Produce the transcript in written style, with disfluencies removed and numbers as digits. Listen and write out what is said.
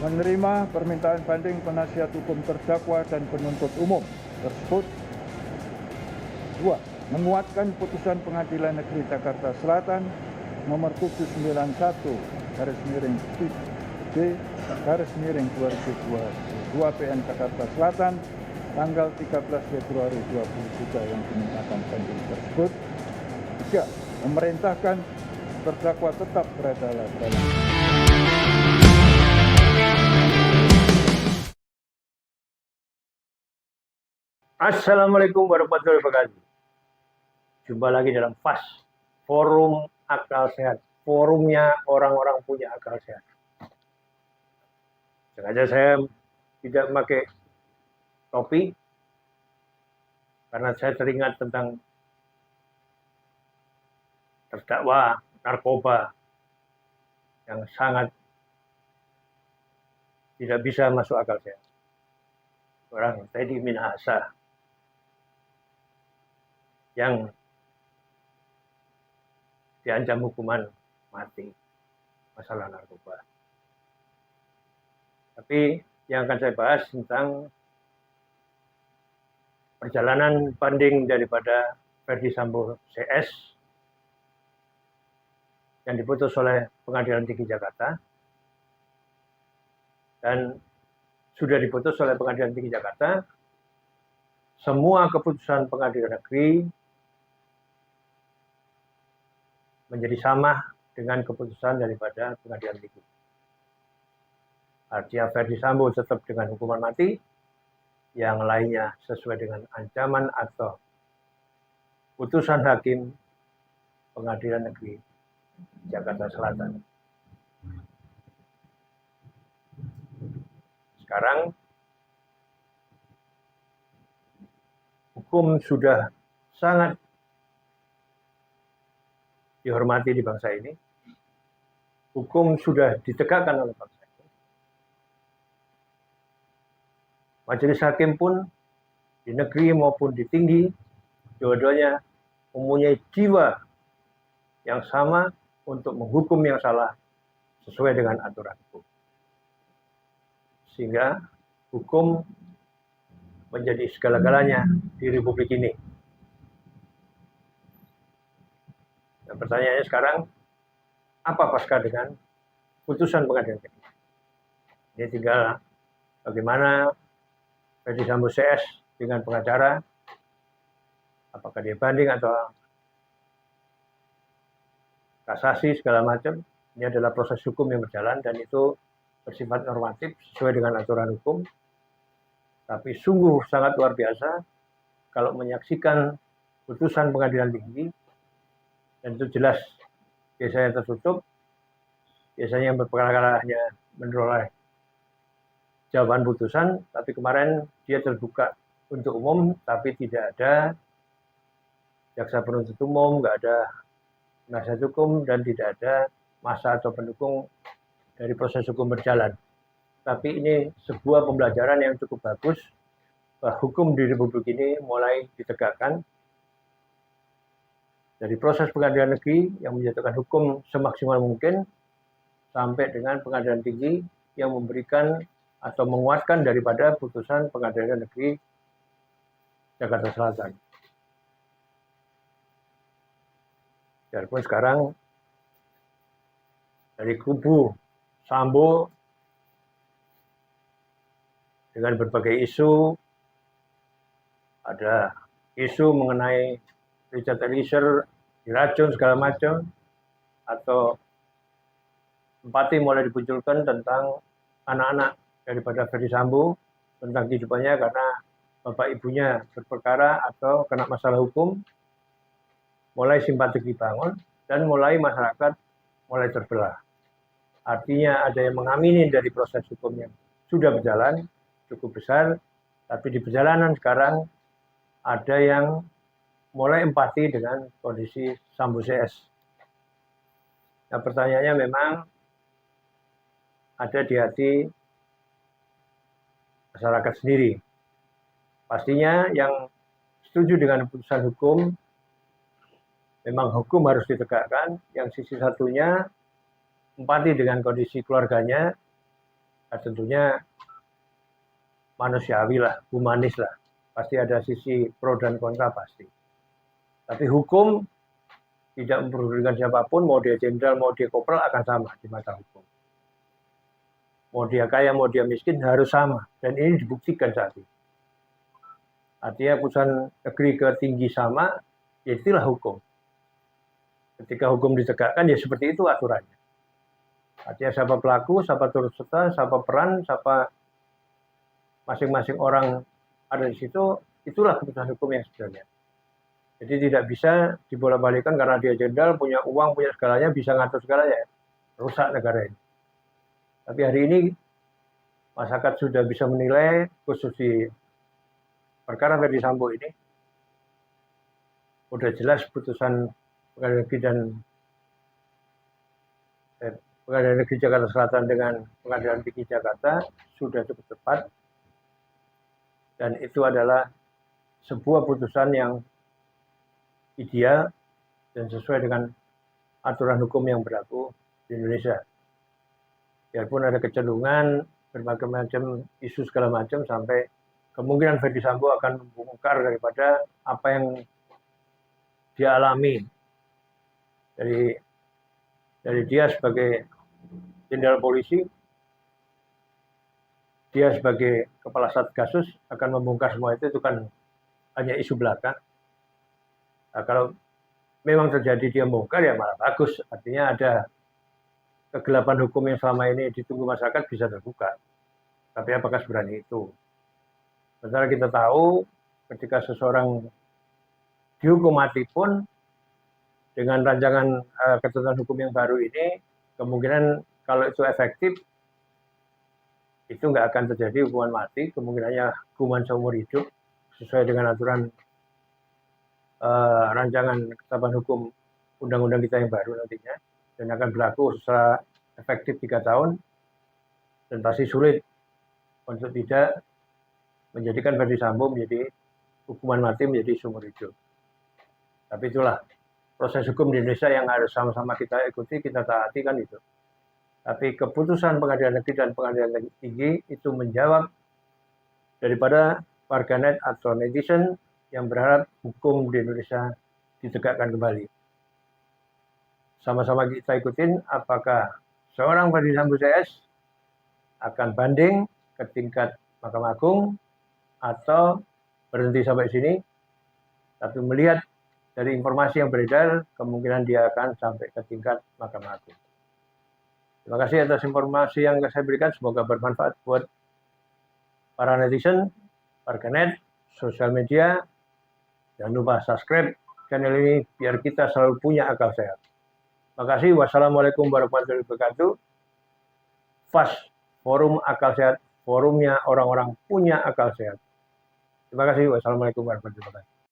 menerima permintaan banding penasihat hukum terdakwa dan penuntut umum tersebut. 2. Menguatkan putusan Pengadilan Negeri Jakarta Selatan nomor 791/D/2022 PN Jakarta Selatan tanggal 13 Februari 2023 yang dimintakan banding tersebut. 3. Memerintahkan terdakwa tetap berada dalam Assalamualaikum warahmatullahi wabarakatuh. Jumpa lagi dalam FAS, Forum Akal Sehat. Forumnya orang-orang punya akal sehat. Sengaja saya tidak memakai topi karena saya teringat tentang terdakwa narkoba yang sangat tidak bisa masuk akal sehat. Orang Teddy Minahasa yang diancam hukuman mati masalah narkoba. Tapi yang akan saya bahas tentang perjalanan banding daripada Ferdy Sambo CS yang diputus oleh Pengadilan Tinggi Jakarta dan sudah diputus oleh Pengadilan Tinggi Jakarta. Semua keputusan Pengadilan Negeri menjadi sama dengan keputusan daripada Pengadilan Tinggi. Artinya Ferdy Sambo tetap dengan hukuman mati, yang lainnya sesuai dengan ancaman atau putusan hakim Pengadilan Negeri Jakarta Selatan. Sekarang hukum sudah sangat dihormati di bangsa ini. Hukum sudah ditegakkan oleh bangsa ini. Majelis hakim pun di negeri maupun di tinggi, dua-duanya mempunyai jiwa yang sama untuk menghukum yang salah sesuai dengan aturan hukum. Sehingga hukum menjadi segala-galanya di Republik ini. Dan pertanyaannya sekarang, apa pasca dengan putusan Pengadilan Negeri? Ini tinggal bagaimana Ferdy Sambo CS dengan pengacara, apakah dia banding atau kasasi segala macam. Ini adalah proses hukum yang berjalan dan itu bersifat normatif sesuai dengan aturan hukum. Tapi sungguh sangat luar biasa kalau menyaksikan putusan Pengadilan Tinggi, dan itu jelas biasanya tertutup, biasanya yang berperkara hanya meneroleh jawaban putusan, tapi kemarin dia terbuka untuk umum, tapi tidak ada jaksa penuntut umum, nggak ada penasihat hukum, dan tidak ada massa atau pendukung dari proses hukum berjalan. Tapi ini sebuah pembelajaran yang cukup bagus bahwa hukum di Republik ini mulai ditegakkan. Dari proses Pengadilan Negeri yang menjatuhkan hukum semaksimal mungkin sampai dengan Pengadilan Tinggi yang memberikan atau menguatkan daripada putusan Pengadilan Negeri Jakarta Selatan. Walaupun sekarang dari kubu Sambo dengan berbagai isu, ada isu mengenai Richard Eliezer diracun segala macam, atau empati mulai dimunculkan tentang anak-anak daripada Ferdy Sambo, tentang kehidupannya karena bapak ibunya berperkara atau kena masalah hukum, mulai simpati dibangun dan mulai masyarakat mulai terbelah. Artinya ada yang mengamini dari proses hukum yang sudah berjalan cukup besar, tapi di perjalanan sekarang ada yang mulai empati dengan kondisi Sambo CS. Nah, pertanyaannya memang ada di hati masyarakat sendiri. Pastinya yang setuju dengan putusan hukum, memang hukum harus ditegakkan. Yang sisi satunya empati dengan kondisi keluarganya, Nah, tentunya manusiawi lah, humanis lah. Pasti ada sisi pro dan kontra pasti. Tapi hukum tidak mempedulikan siapapun, mau dia jenderal, mau dia kopral akan sama di mata hukum. Mau dia kaya, mau dia miskin harus sama. Dan ini dibuktikan saat ini. Artinya putusan negeri tertinggi sama, ya itulah hukum. Ketika hukum ditegakkan, ya seperti itu aturannya. Artinya siapa pelaku, siapa turut serta, siapa peran, siapa masing-masing orang ada di situ, itulah keputusan hukum yang sebenarnya. Jadi tidak bisa dibolak-balikan karena dia jenderal, punya uang, punya segalanya, bisa ngatur segalanya. Rusak negara ini. Tapi hari ini masyarakat sudah bisa menilai, khusus di perkara Ferdi Sambo ini, sudah jelas putusan Pengadilan Negeri dan Pengadilan Negeri Jakarta Selatan dengan Pengadilan Tinggi Jakarta sudah cukup tepat, dan itu adalah sebuah putusan yang ideal dan sesuai dengan aturan hukum yang berlaku di Indonesia. Biarpun ada kecenderungan berbagai macam isu segala macam, sampai kemungkinan Ferdi Sambo akan membongkar daripada apa yang dia alami dari dia sebagai jenderal polisi, dia sebagai kepala Satgasus akan membongkar semua itu kan hanya isu belaka. Nah, kalau memang terjadi dia membongkar ya malah bagus, artinya ada kegelapan hukum yang selama ini ditunggu masyarakat bisa terbuka. Tapi apakah seberani itu? Sementara kita tahu ketika seseorang dihukum mati pun dengan rancangan ketentuan hukum yang baru ini, kemungkinan kalau itu efektif itu nggak akan terjadi hukuman mati, kemungkinannya hukuman seumur hidup sesuai dengan aturan rancangan ketetapan hukum undang-undang kita yang baru nantinya, dan akan berlaku secara efektif 3 tahun, dan pasti sulit untuk tidak menjadikan Ferdi Sambo menjadi hukuman mati menjadi seumur hidup. Tapi itulah proses hukum di Indonesia yang harus sama-sama kita ikuti, kita taati kan itu. Tapi keputusan Pengadilan Negeri dan Pengadilan Negeri Tinggi itu menjawab daripada warganet atau netizen yang berharap hukum di Indonesia ditegakkan kembali. Sama-sama kita ikutin apakah seorang Ferdi Sambo CS akan banding ke tingkat Mahkamah Agung atau berhenti sampai sini, tapi melihat dari informasi yang beredar, kemungkinan dia akan sampai ke tingkat Mahkamah Agung. Terima kasih atas informasi yang saya berikan, semoga bermanfaat buat para netizen, warganet, sosial media. Jangan lupa subscribe channel ini biar kita selalu punya akal sehat. Terima kasih. Wassalamualaikum warahmatullahi wabarakatuh. FAS, Forum Akal Sehat, forumnya orang-orang punya akal sehat. Terima kasih. Wassalamualaikum warahmatullahi wabarakatuh.